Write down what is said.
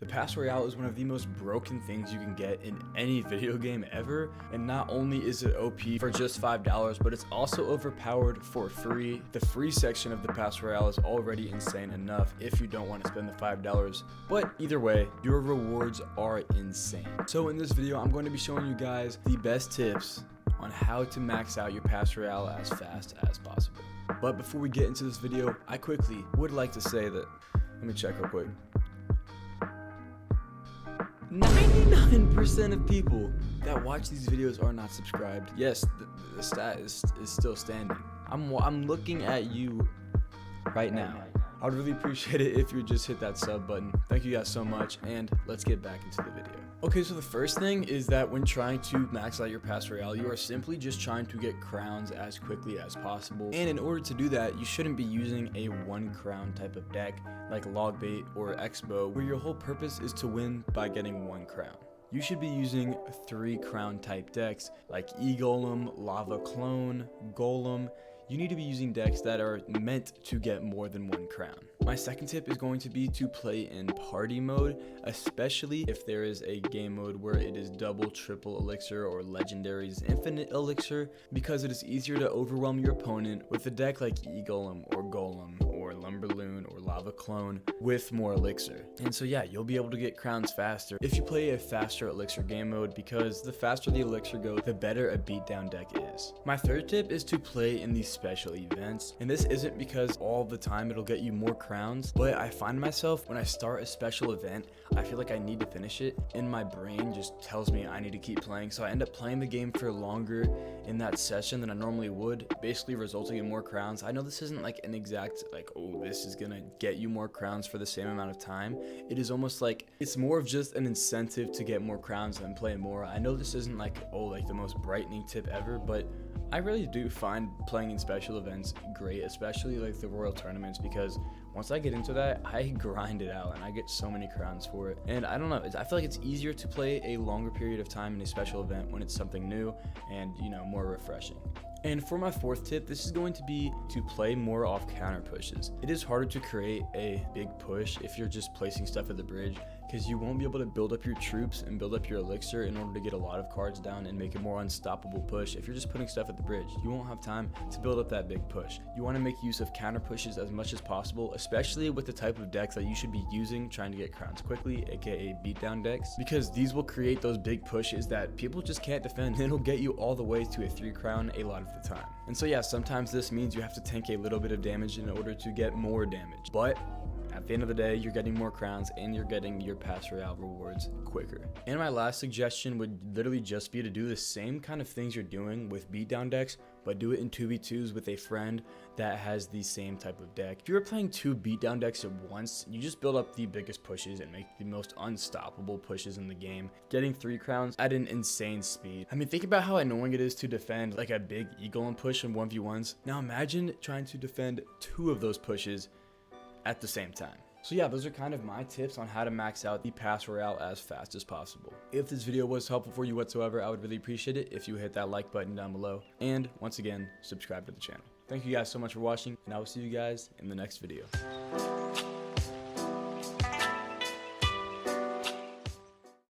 The Pass Royale is one of the most broken things you can get in any video game ever, and not only is it OP for just $5, but it's also overpowered for free. The free section of the Pass Royale is already insane enough if you don't want to spend the $5, but either way, your rewards are insane. So in this video, I'm going to be showing you guys the best tips on how to max out your Pass Royale as fast as possible. But before we get into this video, I quickly would like to say that, let me check real quick. 99% of people that watch these videos are not subscribed. Yes, the stat is still standing. I'm looking at you right now. I would really appreciate it if you would just hit that sub button. Thank you guys so much, and let's get back into the video. Okay, so the first thing is that when trying to max out your Pass Royale, you are simply just trying to get crowns as quickly as possible. And in order to do that, you shouldn't be using a 1 crown type of deck like Log Bait or Expo, where your whole purpose is to win by getting 1 crown. You should be using 3 crown type decks like E-Golem, Lava Clone, Golem. You need to be using decks that are meant to get more than 1 crown. My second tip is going to be to play in party mode, especially if there is a game mode where it is double, triple elixir, or legendaries infinite elixir, because it is easier to overwhelm your opponent with a deck like E-Golem or Golem or Lumberloon or Lava Clone with more elixir. And so yeah, you'll be able to get crowns faster if you play a faster elixir game mode, because the faster the elixir goes, the better a beatdown deck is. My third tip is to play in these special events, and this isn't because all the time it'll get you more crowns, but I find myself when I start a special event, I feel like I need to finish it, and my brain just tells me I need to keep playing, so I end up playing the game for longer in that session than I normally would, basically resulting in more crowns. I know this isn't like an exact like, oh, this is gonna get you more crowns for the same amount of time. It is almost like it's more of just an incentive to get more crowns and play more. I know this isn't like, oh, like the most brightening tip ever, but I really do find playing in special events great, especially like the Royal tournaments, because once I get into that, I grind it out and I get so many crowns for it. And I don't know, I feel like it's easier to play a longer period of time in a special event when it's something new and, you know, more refreshing. And for my fourth tip, this is going to be to play more off counter pushes. It is harder to create a big push if you're just placing stuff at the bridge, because you won't be able to build up your troops and build up your elixir in order to get a lot of cards down and make a more unstoppable push. If you're just putting stuff at the bridge, you won't have time to build up that big push. You want to make use of counter pushes as much as possible, especially with the type of decks that you should be using trying to get crowns quickly, aka beatdown decks, because these will create those big pushes that people just can't defend, and it'll get you all the way to a 3 crown a lot of the time. And so yeah, sometimes this means you have to tank a little bit of damage in order to get more damage, but at the end of the day, you're getting more crowns and you're getting your Pass Royale rewards quicker. And my last suggestion would literally just be to do the same kind of things you're doing with beatdown decks, but do it in 2v2s with a friend that has the same type of deck. If you're playing 2 beatdown decks at once, you just build up the biggest pushes and make the most unstoppable pushes in the game, getting 3 crowns at an insane speed. I mean, think about how annoying it is to defend like a big E-Golem push in 1v1s. Now imagine trying to defend 2 of those pushes at the same time. So yeah, those are kind of my tips on how to max out the Pass Royale as fast as possible. If this video was helpful for you whatsoever, I would really appreciate it if you hit that like button down below. And once again, subscribe to the channel. Thank you guys so much for watching, and I will see you guys in the next video.